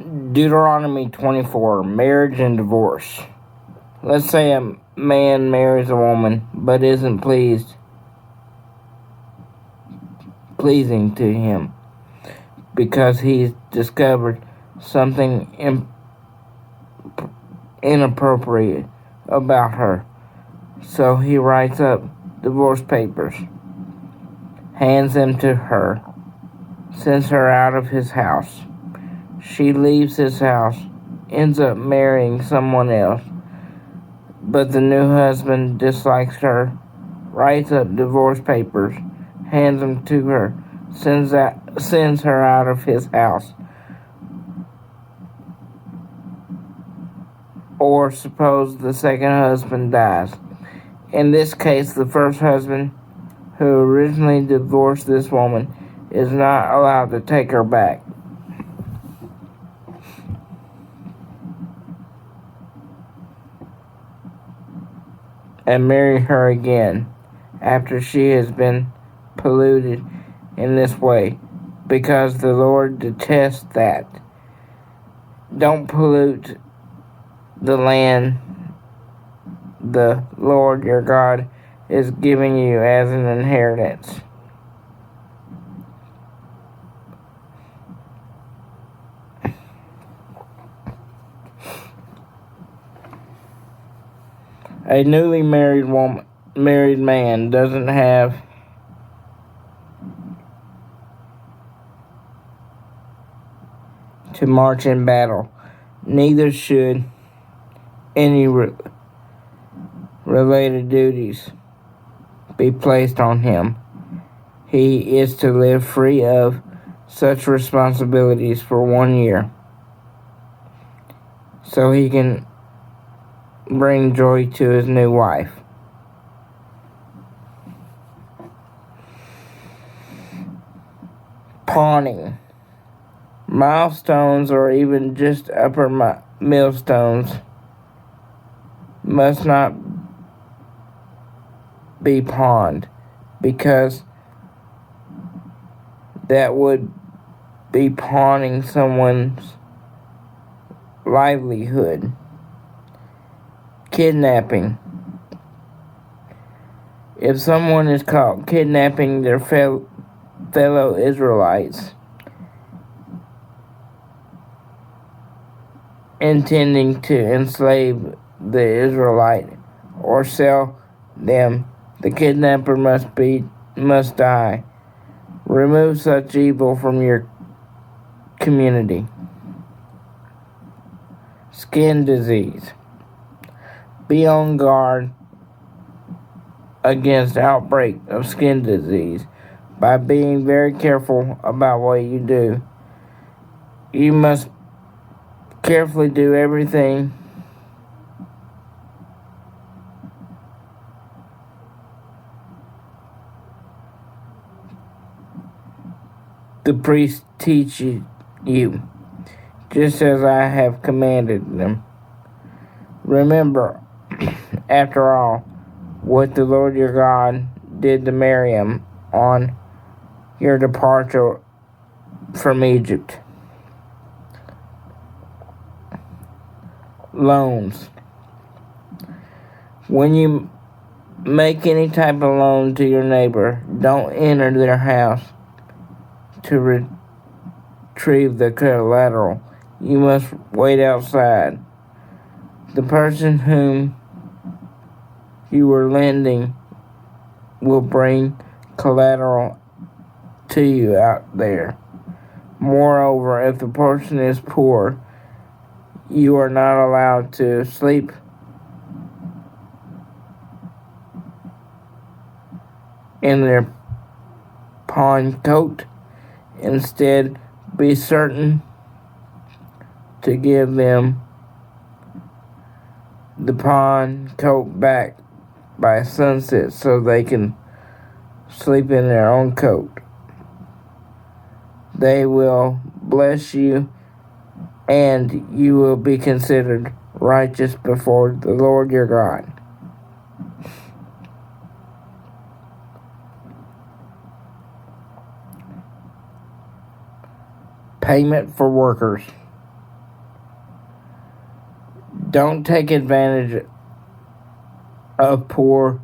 Deuteronomy 24, marriage and divorce. Let's say a man marries a woman but isn't pleasing to him because he's discovered something inappropriate about her. So he writes up divorce papers, hands them to her, sends her out of his house. She leaves his house, ends up marrying someone else, but the new husband dislikes her, writes up divorce papers, hands them to her, sends her out of his house. Or suppose the second husband dies. In this case, the first husband, who originally divorced this woman, is not allowed to take her back. And marry her again after she has been polluted in this way, because the Lord detests that. Don't pollute the land the Lord your God is giving you as an inheritance. A newly married man doesn't have to march in battle. Neither should any related duties be placed on him. He is to live free of such responsibilities for 1 year, so he can bring joy to his new wife. Pawning. Milestones, or even just upper millstones, must not be pawned, because that would be pawning someone's livelihood. Kidnapping. If someone is caught kidnapping their fellow Israelites, intending to enslave the Israelite or sell them, the kidnapper must die. Remove such evil from your community. Skin disease. Be on guard against outbreak of skin disease by being very careful about what you do. You must carefully do everything the priests teach you, just as I have commanded them. Remember, after all, what the Lord your God did to Miriam on your departure from Egypt. Loans. When you make any type of loan to your neighbor, don't enter their house to retrieve the collateral. You must wait outside. The person whom you are lending will bring collateral to you out there. Moreover, if the person is poor, you are not allowed to sleep in their pawn coat. Instead, be certain to give them the pawn coat back by sunset so they can sleep in their own coat. They will bless you, and you will be considered righteous before the Lord your God. Payment for workers. Don't take advantage of poor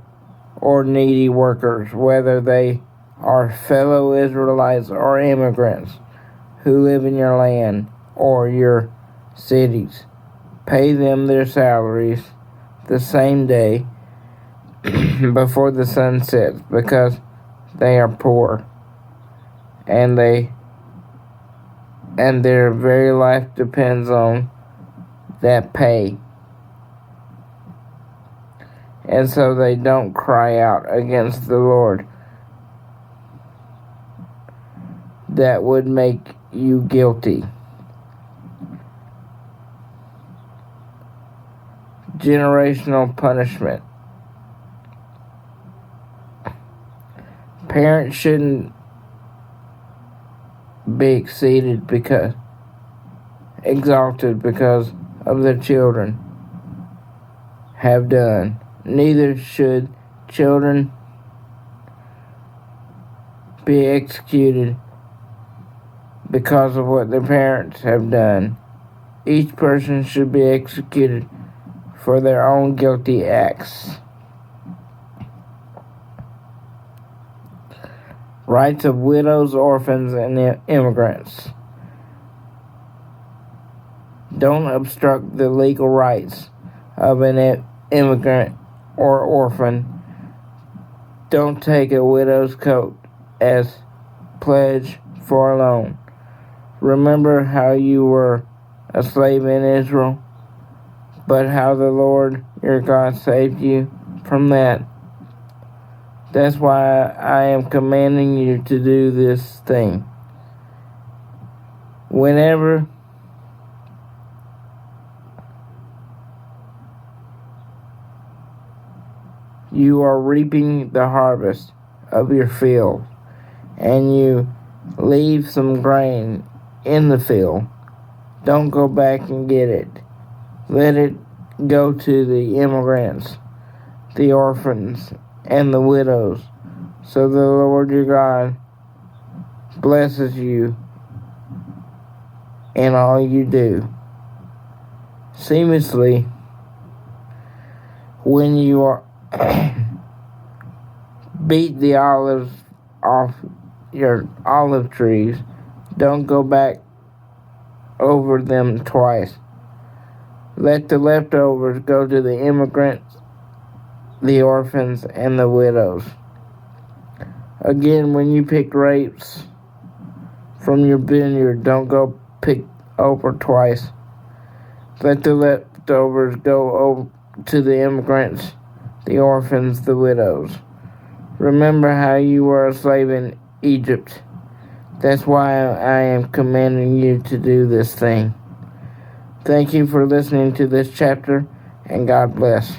or needy workers, whether they are fellow Israelites or immigrants who live in your land or your cities. Pay them their salaries the same day before the sun sets, because they are poor and their very life depends on that pay. And so they don't cry out against the Lord. That would make you guilty. Generational punishment. Parents shouldn't be exalted because of their children have done. Neither should children be executed because of what their parents have done. Each person should be executed for their own guilty acts. Rights of widows, orphans, and immigrants. Don't obstruct the legal rights of an immigrant or orphan. Don't take a widow's coat as pledge for a loan. Remember how you were a slave in Israel, but how the Lord your God saved you from that. That's why I am commanding you to do this thing. Whenever you are reaping the harvest of your field, and you leave some grain in the field, don't go back and get it. Let it go to the immigrants, the orphans, and the widows, so the Lord your God blesses you in all you do. Seamlessly, when you are beat the olives off your olive trees, don't go back over them twice. Let the leftovers go to the immigrants, the orphans, and the widows. Again, when you pick grapes from your vineyard, don't go pick over twice. Let the leftovers go over to the immigrants, the orphans, the widows. Remember how you were a slave in Egypt. That's why I am commanding you to do this thing. Thank you for listening to this chapter, and God bless.